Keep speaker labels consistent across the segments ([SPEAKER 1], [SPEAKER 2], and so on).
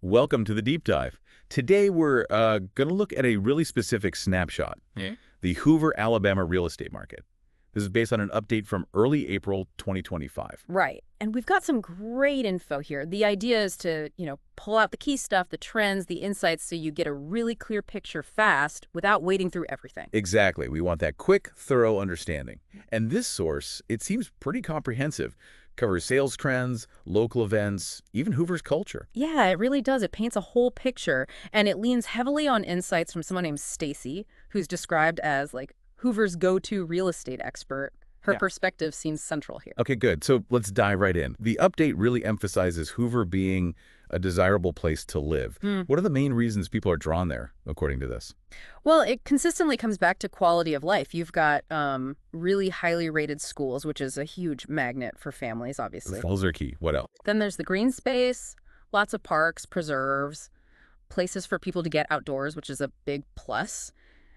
[SPEAKER 1] Welcome to the deep dive. Today we're going to look at a really specific snapshot, the Hoover, Alabama real estate market. This is based on an update from early April 2025.
[SPEAKER 2] Right. And we've got some great info here. The idea is to, pull out the key stuff, the trends, the insights, so you get a really clear picture fast without wading through everything.
[SPEAKER 1] Exactly. We want that quick, thorough understanding. And this source, it seems pretty comprehensive. Covers sales trends, local events, even Hoover's culture.
[SPEAKER 2] Yeah, it really does. It paints a whole picture, and it leans heavily on insights from someone named Stacy, who's described as, Hoover's go-to real estate expert. Her perspective seems central here.
[SPEAKER 1] Okay, good. So let's dive right in. The update really emphasizes Hoover being a desirable place to live. What are the main reasons people are drawn there, according to this?
[SPEAKER 2] Well, it consistently comes back to quality of life. You've got really highly rated schools, which is a huge magnet for families, obviously.
[SPEAKER 1] Those are key. What else?
[SPEAKER 2] Then there's the green space, lots of parks, preserves, places for people to get outdoors, which is a big plus.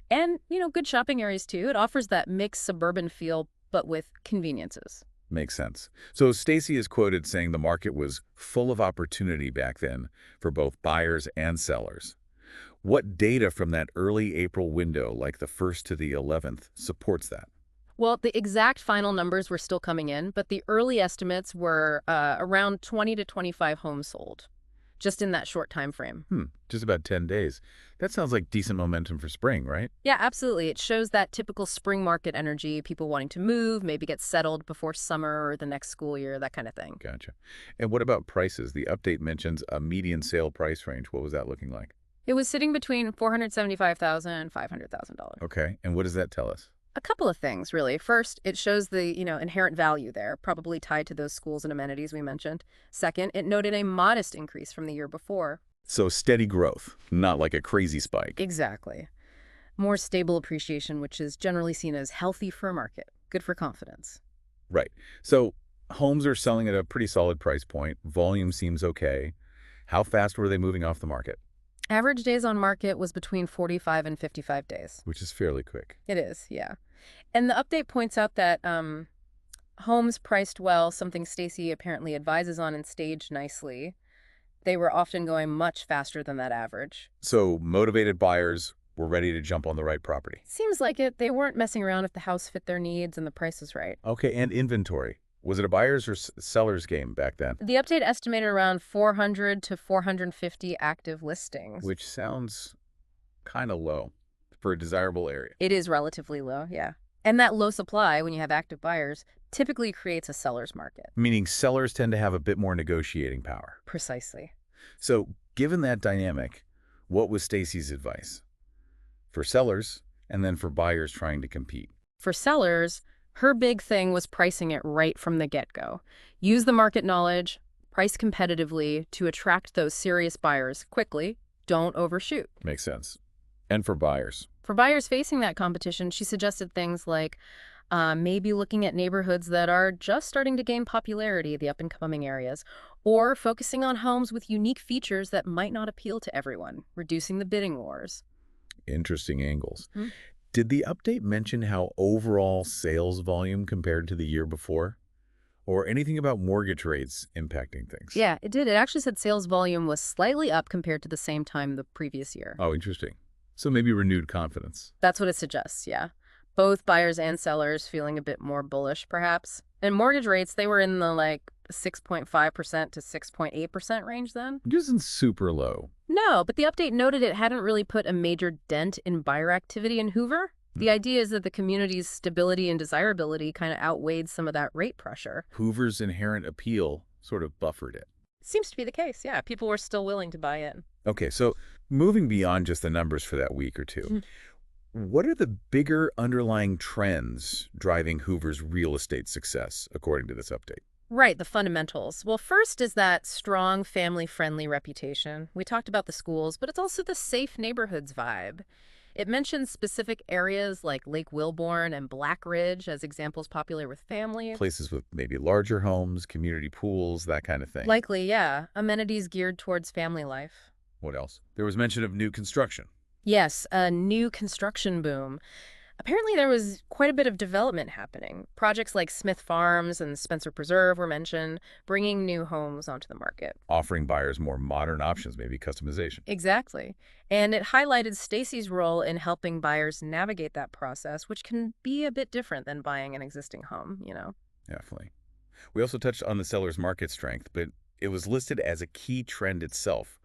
[SPEAKER 2] And, good shopping areas, too. It offers that mixed suburban feel, but with conveniences.
[SPEAKER 1] Makes sense. So Stacy is quoted saying the market was full of opportunity back then for both buyers and sellers. What data from that early April window, like the 1st to the 11th, supports that?
[SPEAKER 2] Well, the exact final numbers were still coming in, but the early estimates were around 20 to 25 homes sold, just in that short time frame.
[SPEAKER 1] Just about 10 days. That sounds like decent momentum for spring, right?
[SPEAKER 2] Yeah, absolutely. It shows that typical spring market energy, people wanting to move, maybe get settled before summer or the next school year, that kind of thing.
[SPEAKER 1] Gotcha. And what about prices? The update mentions a median sale price range. What was that looking like?
[SPEAKER 2] It was sitting between $475,000 and $500,000.
[SPEAKER 1] Okay. And what does that tell us?
[SPEAKER 2] A couple of things, really. First, it shows the, inherent value there, probably tied to those schools and amenities we mentioned. Second, it noted a modest increase from the year before.
[SPEAKER 1] So steady growth, not like a crazy spike.
[SPEAKER 2] Exactly. More stable appreciation, which is generally seen as healthy for a market, good for confidence.
[SPEAKER 1] Right. So homes are selling at a pretty solid price point. Volume seems okay. How fast were they moving off the market?
[SPEAKER 2] Average days on market was between 45 and 55 days.
[SPEAKER 1] Which is fairly quick.
[SPEAKER 2] It is, yeah. And the update points out that homes priced well, something Stacy apparently advises on and staged nicely. They were often going much faster than that average.
[SPEAKER 1] So motivated buyers were ready to jump on the right property.
[SPEAKER 2] Seems like it. They weren't messing around if the house fit their needs and the price was right.
[SPEAKER 1] Okay, and inventory. Was it a buyer's or seller's game back then?
[SPEAKER 2] The update estimated around 400 to 450 active listings.
[SPEAKER 1] Which sounds kind of low for a desirable area.
[SPEAKER 2] It is relatively low, yeah. And that low supply, when you have active buyers, typically creates a seller's market.
[SPEAKER 1] Meaning sellers tend to have a bit more negotiating power.
[SPEAKER 2] Precisely.
[SPEAKER 1] So given that dynamic, what was Stacy's advice? For sellers, and then for buyers trying to compete.
[SPEAKER 2] For sellers, her big thing was pricing it right from the get-go. Use the market knowledge, price competitively to attract those serious buyers quickly. Don't overshoot.
[SPEAKER 1] Makes sense. And for buyers?
[SPEAKER 2] For buyers facing that competition, she suggested things like maybe looking at neighborhoods that are just starting to gain popularity, the up-and-coming areas, or focusing on homes with unique features that might not appeal to everyone, reducing the bidding wars.
[SPEAKER 1] Interesting angles. Did the update mention how overall sales volume compared to the year before? Or anything about mortgage rates impacting things?
[SPEAKER 2] Yeah, it did. It actually said sales volume was slightly up compared to the same time the previous year.
[SPEAKER 1] Oh, interesting. So maybe renewed confidence.
[SPEAKER 2] That's what it suggests, yeah. Both buyers and sellers feeling a bit more bullish, perhaps. And mortgage rates, they were in the 6.5% to 6.8% range then.
[SPEAKER 1] Which isn't super low.
[SPEAKER 2] No, but the update noted it hadn't really put a major dent in buyer activity in Hoover. The idea is that the community's stability and desirability kind of outweighed some of that rate pressure.
[SPEAKER 1] Hoover's inherent appeal sort of buffered it.
[SPEAKER 2] Seems to be the case, yeah. People were still willing to buy in.
[SPEAKER 1] Okay, so moving beyond just the numbers for that week or two, what are the bigger underlying trends driving Hoover's real estate success, according to this update?
[SPEAKER 2] Right, the fundamentals. Well, first is that strong family-friendly reputation. We talked about the schools, but it's also the safe neighborhoods vibe. It mentions specific areas like Lake Wilbourn and Black Ridge as examples popular with families.
[SPEAKER 1] Places with maybe larger homes, community pools, that kind of thing.
[SPEAKER 2] Likely, yeah. Amenities geared towards family life.
[SPEAKER 1] What else? There was mention of new construction.
[SPEAKER 2] Yes, a new construction boom. Apparently, there was quite a bit of development happening. Projects like Smith Farms and Spencer Preserve were mentioned, bringing new homes onto the market.
[SPEAKER 1] Offering buyers more modern options, maybe customization.
[SPEAKER 2] Exactly. And it highlighted Stacy's role in helping buyers navigate that process, which can be a bit different than buying an existing home.
[SPEAKER 1] Definitely. We also touched on the seller's market strength, but it was listed as a key trend itself.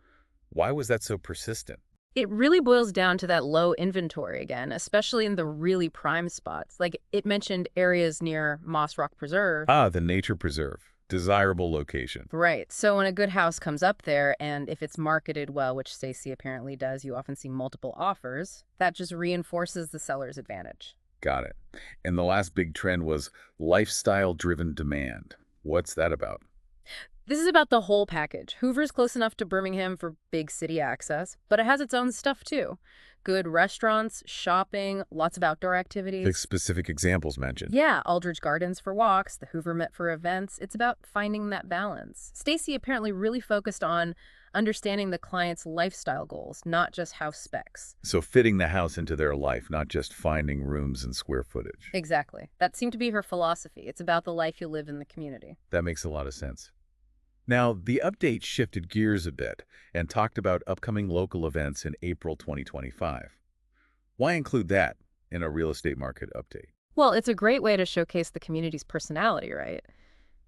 [SPEAKER 1] Why was that so persistent?
[SPEAKER 2] It really boils down to that low inventory again, especially in the really prime spots. Like it mentioned areas near Moss Rock Preserve.
[SPEAKER 1] Ah, the nature preserve. Desirable location.
[SPEAKER 2] Right. So when a good house comes up there, and if it's marketed well, which Stacy apparently does, you often see multiple offers, that just reinforces the seller's advantage.
[SPEAKER 1] Got it. And the last big trend was lifestyle-driven demand. What's that about?
[SPEAKER 2] This is about the whole package. Hoover's close enough to Birmingham for big city access, but it has its own stuff too. Good restaurants, shopping, lots of outdoor
[SPEAKER 1] The
[SPEAKER 2] activities.
[SPEAKER 1] specific examples mentioned.
[SPEAKER 2] Yeah, Aldridge Gardens for walks, the Hoover Met for events. It's about finding that balance. Stacy apparently really focused on understanding the client's lifestyle goals, not just house specs.
[SPEAKER 1] So fitting the house into their life, not just finding rooms and square footage.
[SPEAKER 2] Exactly. That seemed to be her philosophy. It's about the life you live in the community.
[SPEAKER 1] That makes a lot of sense. Now, the update shifted gears a bit and talked about upcoming local events in April 2025. Why include that in a real estate market update?
[SPEAKER 2] Well, it's a great way to showcase the community's personality, right?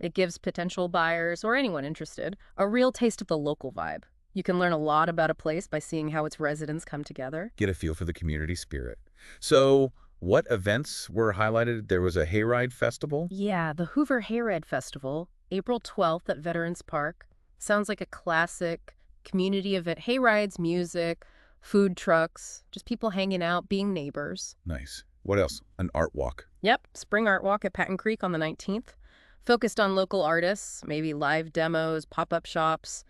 [SPEAKER 2] It gives potential buyers or anyone interested a real taste of the local vibe. You can learn a lot about a place by seeing how its residents come together.
[SPEAKER 1] Get a feel for the community spirit. So, what events were highlighted? There was a hayride festival?
[SPEAKER 2] Yeah, the Hoover Hayride Festival, April 12th at Veterans Park. Sounds like a classic community event. Hayrides, music, food trucks, just people hanging out, being neighbors.
[SPEAKER 1] Nice. What else? An art walk.
[SPEAKER 2] Yep, Spring Art Walk at Patton Creek on the 19th. Focused on local artists, maybe live demos, pop-up shops,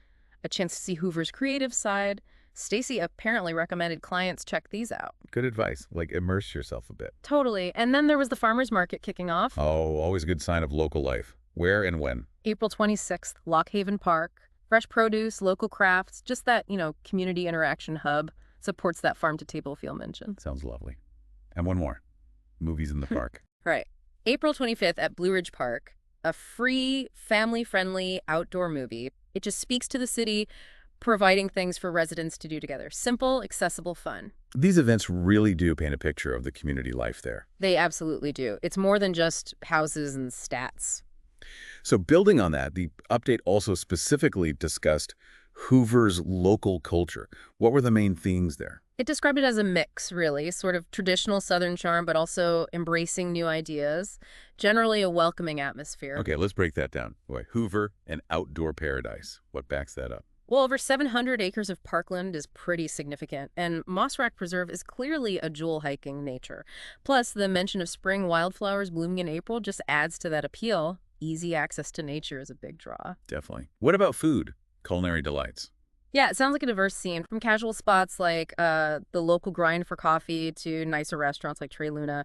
[SPEAKER 2] a chance to see Hoover's creative side. Stacy apparently recommended clients check these out.
[SPEAKER 1] Good advice. Like immerse yourself a bit.
[SPEAKER 2] Totally. And then there was the farmers market kicking off.
[SPEAKER 1] Oh, always a good sign of local life. Where and when?
[SPEAKER 2] April 26th, Lock Haven Park. Fresh produce, local crafts, just that community interaction hub supports that farm-to-table feel mentioned.
[SPEAKER 1] Sounds lovely. And one more. Movies in the park.
[SPEAKER 2] Right. April 25th at Blue Ridge Park, a free, family-friendly outdoor movie. It just speaks to the city, providing things for residents to do together. Simple, accessible, fun.
[SPEAKER 1] These events really do paint a picture of the community life there.
[SPEAKER 2] They absolutely do. It's more than just houses and stats.
[SPEAKER 1] So building on that, the update also specifically discussed Hoover's local culture. What were the main themes there?
[SPEAKER 2] It described it as a mix, really, sort of traditional Southern charm, but also embracing new ideas. Generally a welcoming atmosphere.
[SPEAKER 1] Okay, let's break that down. Boy, Hoover, an outdoor paradise. What backs that up?
[SPEAKER 2] Well, over 700 acres of parkland is pretty significant, and Moss Rock Preserve is clearly a jewel hiking nature. Plus, the mention of spring wildflowers blooming in April just adds to that appeal. Easy access to nature is a big draw.
[SPEAKER 1] Definitely. What about food? Culinary delights.
[SPEAKER 2] Yeah, it sounds like a diverse scene, from casual spots like the local grind for coffee to nicer restaurants like Trey Luna.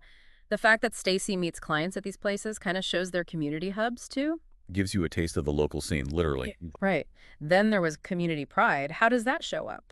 [SPEAKER 2] The fact that Stacy meets clients at these places kind of shows their community hubs, too.
[SPEAKER 1] Gives you a taste of the local scene, literally.
[SPEAKER 2] Right. Then there was community pride. How does that show up?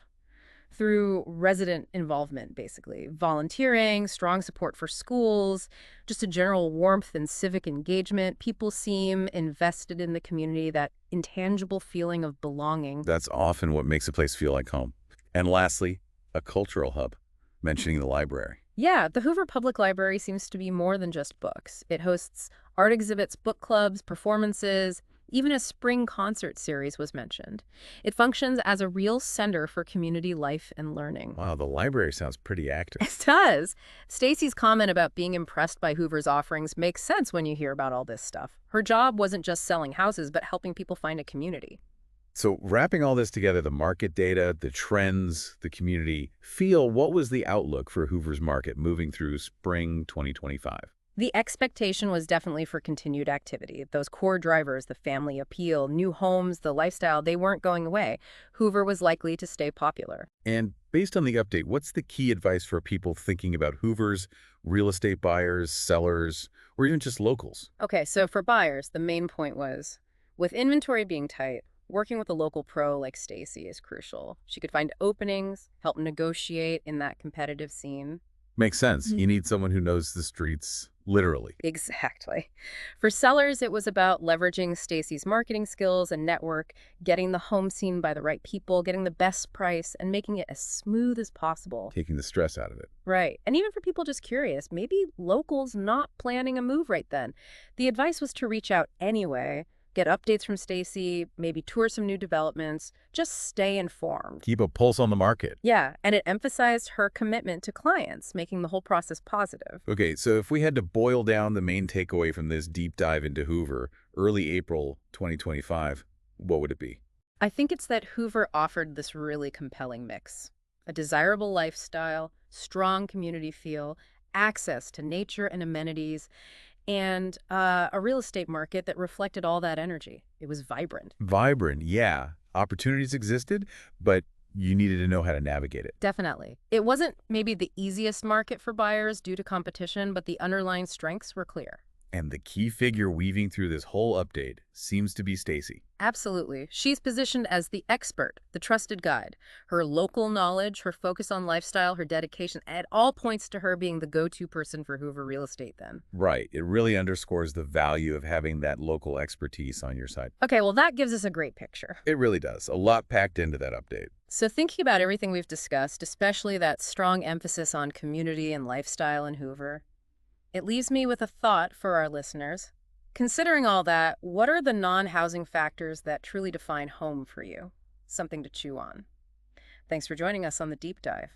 [SPEAKER 2] Through resident involvement, basically. Volunteering, strong support for schools, just a general warmth and civic engagement. People seem invested in the community, that intangible feeling of belonging.
[SPEAKER 1] That's often what makes a place feel like home. And lastly, a cultural hub, mentioning the library.
[SPEAKER 2] Yeah, the Hoover Public Library seems to be more than just books. It hosts art exhibits, book clubs, performances. Even a spring concert series was mentioned. It functions as a real center for community life and learning.
[SPEAKER 1] Wow, the library sounds pretty active.
[SPEAKER 2] It does. Stacy's comment about being impressed by Hoover's offerings makes sense when you hear about all this stuff. Her job wasn't just selling houses, but helping people find a community.
[SPEAKER 1] So wrapping all this together, the market data, the trends, the community feel, what was the outlook for Hoover's market moving through spring 2025?
[SPEAKER 2] The expectation was definitely for continued activity. Those core drivers, the family appeal, new homes, the lifestyle, they weren't going away. Hoover was likely to stay popular.
[SPEAKER 1] And based on the update, what's the key advice for people thinking about Hoovers, real estate buyers, sellers, or even just locals?
[SPEAKER 2] Okay, so for buyers, the main point was, with inventory being tight, working with a local pro like Stacy is crucial. She could find openings, help negotiate in that competitive scene.
[SPEAKER 1] Makes sense. You need someone who knows the streets literally.
[SPEAKER 2] Exactly. For sellers, it was about leveraging Stacy's marketing skills and network, getting the home seen by the right people, getting the best price, and making it as smooth as possible.
[SPEAKER 1] Taking the stress out of it.
[SPEAKER 2] Right. And even for people just curious, maybe locals not planning a move right then. The advice was to reach out anyway, get updates from Stacy, maybe tour some new developments, just stay informed.
[SPEAKER 1] Keep a pulse on the market.
[SPEAKER 2] Yeah, and it emphasized her commitment to clients, making the whole process positive.
[SPEAKER 1] Okay, so if we had to boil down the main takeaway from this deep dive into Hoover, early April 2025, what would it be?
[SPEAKER 2] I think it's that Hoover offered this really compelling mix. A desirable lifestyle, strong community feel, access to nature and amenities, and a real estate market that reflected all that energy. It was vibrant.
[SPEAKER 1] Vibrant, yeah. Opportunities existed, but you needed to know how to navigate it.
[SPEAKER 2] Definitely. It wasn't maybe the easiest market for buyers due to competition, but the underlying strengths were clear.
[SPEAKER 1] And the key figure weaving through this whole update seems to be Stacy.
[SPEAKER 2] Absolutely. She's positioned as the expert, the trusted guide. Her local knowledge, her focus on lifestyle, her dedication, it all points to her being the go-to person for Hoover real estate then.
[SPEAKER 1] Right. It really underscores the value of having that local expertise on your side.
[SPEAKER 2] Okay, well, that gives us a great picture.
[SPEAKER 1] It really does. A lot packed into that update.
[SPEAKER 2] So thinking about everything we've discussed, especially that strong emphasis on community and lifestyle in Hoover, it leaves me with a thought for our listeners. Considering all that, what are the non-housing factors that truly define home for you? Something to chew on. Thanks for joining us on the deep dive.